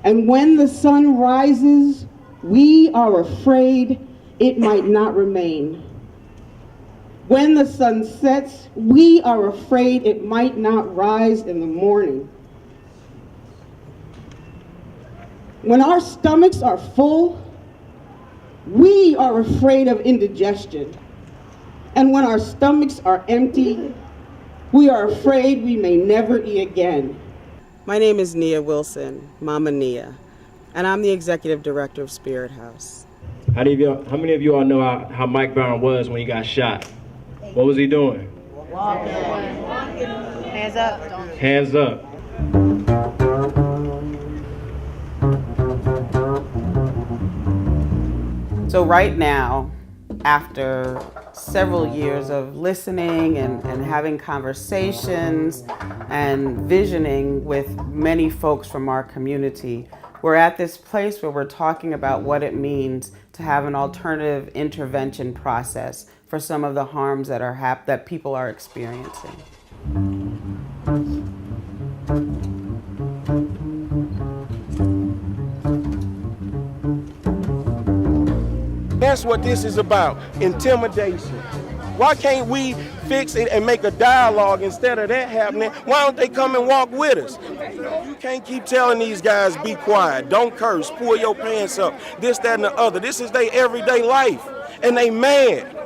And when the sun rises, we are afraid it might not remain. When the sun sets, we are afraid it might not rise in the morning. When our stomachs are full, we are afraid of indigestion. And when our stomachs are empty, we are afraid we may never eat again. My name is Nia Wilson, Mama Nia, and I'm the executive director of Spirit House. How many of you all know how Mike Brown was when he got shot? What was he doing? Walking. Hands up. Hands up. So right now, after several years of listening and having conversations and visioning with many folks from our community, we're at this place where we're talking about what it means to have an alternative intervention process for some of the harms that people are experiencing. That's what this is about, intimidation. Why can't we fix it and make a dialogue instead of that happening? Why don't they come and walk with us? You can't keep telling these guys, be quiet, don't curse, pull your pants up, this, that, and the other. This is their everyday life, and they mad.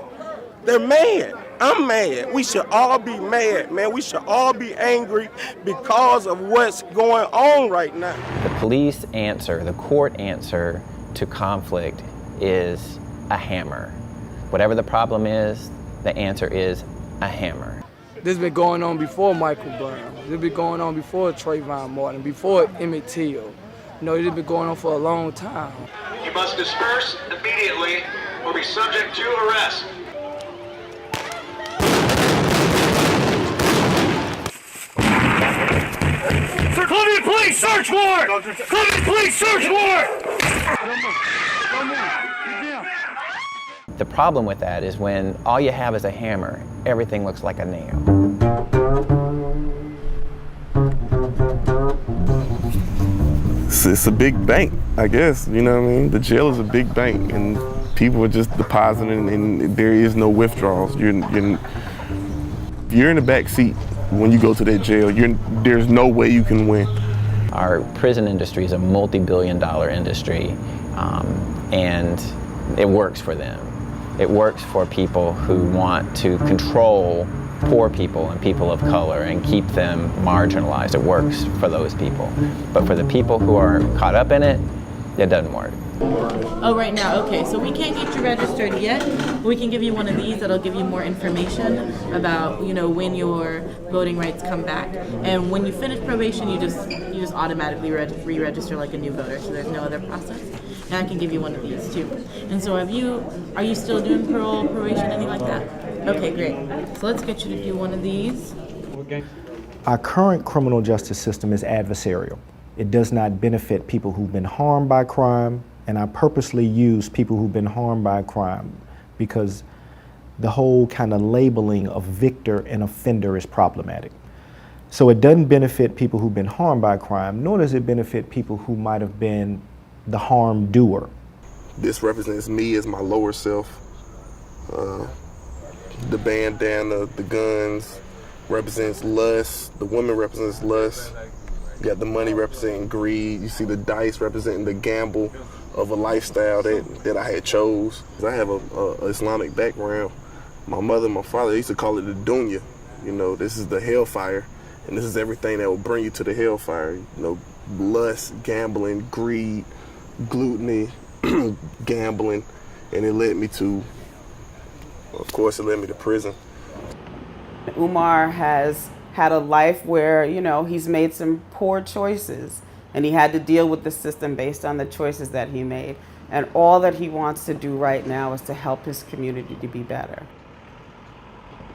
They're mad. I'm mad. We should all be mad, man. We should all be angry because of what's going on right now. The police answer, the court answer to conflict is a hammer. Whatever the problem is, the answer is a hammer. This has been going on before Michael Brown. This has been going on before Trayvon Martin, before Emmett Till. You know, this has been going on for a long time. You must disperse immediately or be subject to arrest. Sir, Columbia Police, search warrant! Columbia Police, search warrant! The problem with that is when all you have is a hammer, everything looks like a nail. It's a big bank, I guess, you know what I mean? The jail is a big bank and people are just depositing and there is no withdrawals. You're in the back seat when you go to that jail. There's no way you can win. Our prison industry is a multi-billion-dollar industry and it works for them. It works for people who want to control poor people and people of color and keep them marginalized. It works for those people. But for the people who are caught up in it, it doesn't work. Oh, right now, okay. So we can't get you registered yet, but we can give you one of these that'll give you more information about, you know, when your voting rights come back. And when you finish probation, you just automatically re-register like a new voter. So there's no other process. And I can give you one of these too. And so are you still doing parole, probation, anything like that? Okay, great. So let's get you to do one of these. Our current criminal justice system is adversarial. It does not benefit people who've been harmed by crime, and I purposely use people who've been harmed by crime because the whole kind of labeling of victor and offender is problematic. So it doesn't benefit people who've been harmed by crime, nor does it benefit people who might have been the harm doer. This represents me as my lower self. The bandana, the guns represents lust. The woman represents lust. You got the money representing greed. You see the dice representing the gamble of a lifestyle that I had chose. I have a Islamic background. My mother and my father, they used to call it the dunya. You know, this is the hellfire, and this is everything that will bring you to the hellfire. You know, lust, gambling, greed, gluttony, gambling, and it led me to, of course, it led me to prison. Umar has had a life where, you know, he's made some poor choices and he had to deal with the system based on the choices that he made. And all that he wants to do right now is to help his community to be better.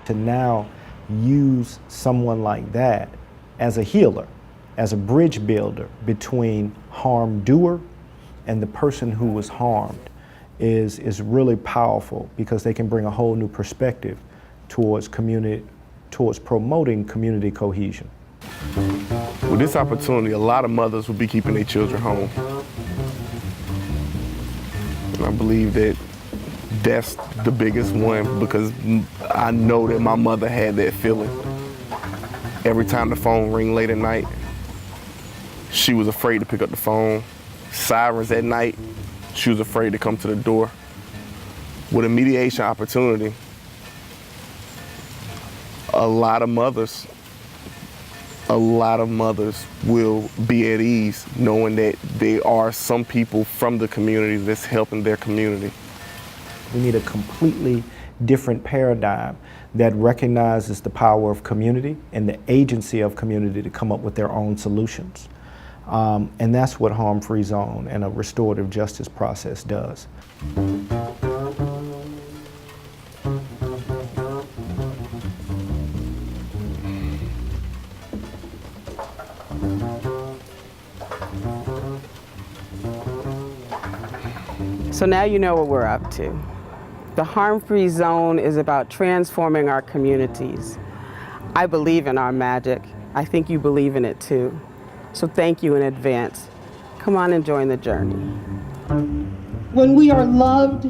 To now use someone like that as a healer, as a bridge builder between harm doer and the person who was harmed is really powerful because they can bring a whole new perspective towards promoting community cohesion. With this opportunity, a lot of mothers will be keeping their children home. And I believe that that's the biggest one, because I know that my mother had that feeling. Every time the phone rang late at night, she was afraid to pick up the phone. Sirens at night, she was afraid to come to the door. With a mediation opportunity, a lot of mothers will be at ease knowing that there are some people from the community that's helping their community. We need a completely different paradigm that recognizes the power of community and the agency of community to come up with their own solutions. And that's what Harm-Free Zone and a restorative justice process does. So now you know what we're up to. The Harm-Free Zone is about transforming our communities. I believe in our magic. I think you believe in it too. So thank you in advance. Come on and join the journey. When we are loved,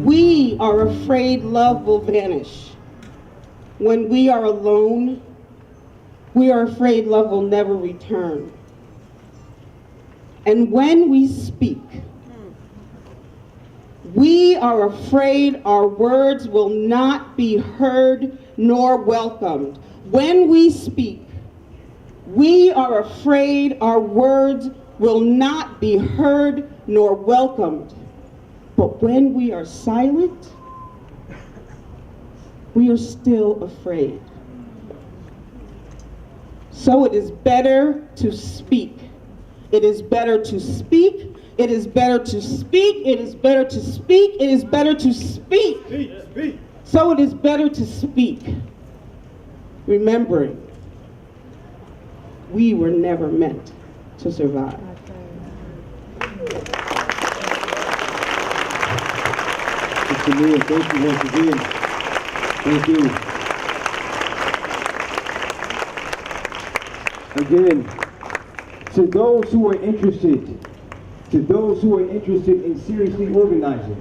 we are afraid love will vanish. When we are alone, we are afraid love will never return. And when we speak, we are afraid our words will not be heard nor welcomed. When we speak, we are afraid our words will not be heard nor welcomed. But when we are silent, we are still afraid. So it is better to speak. It is better to speak. It is better to speak. It is better to speak. It is better to speak. So it is better to speak. Remembering, we were never meant to survive. Mr. Mayor, thank you once again. Thank you. Again, to those who are interested in seriously organizing,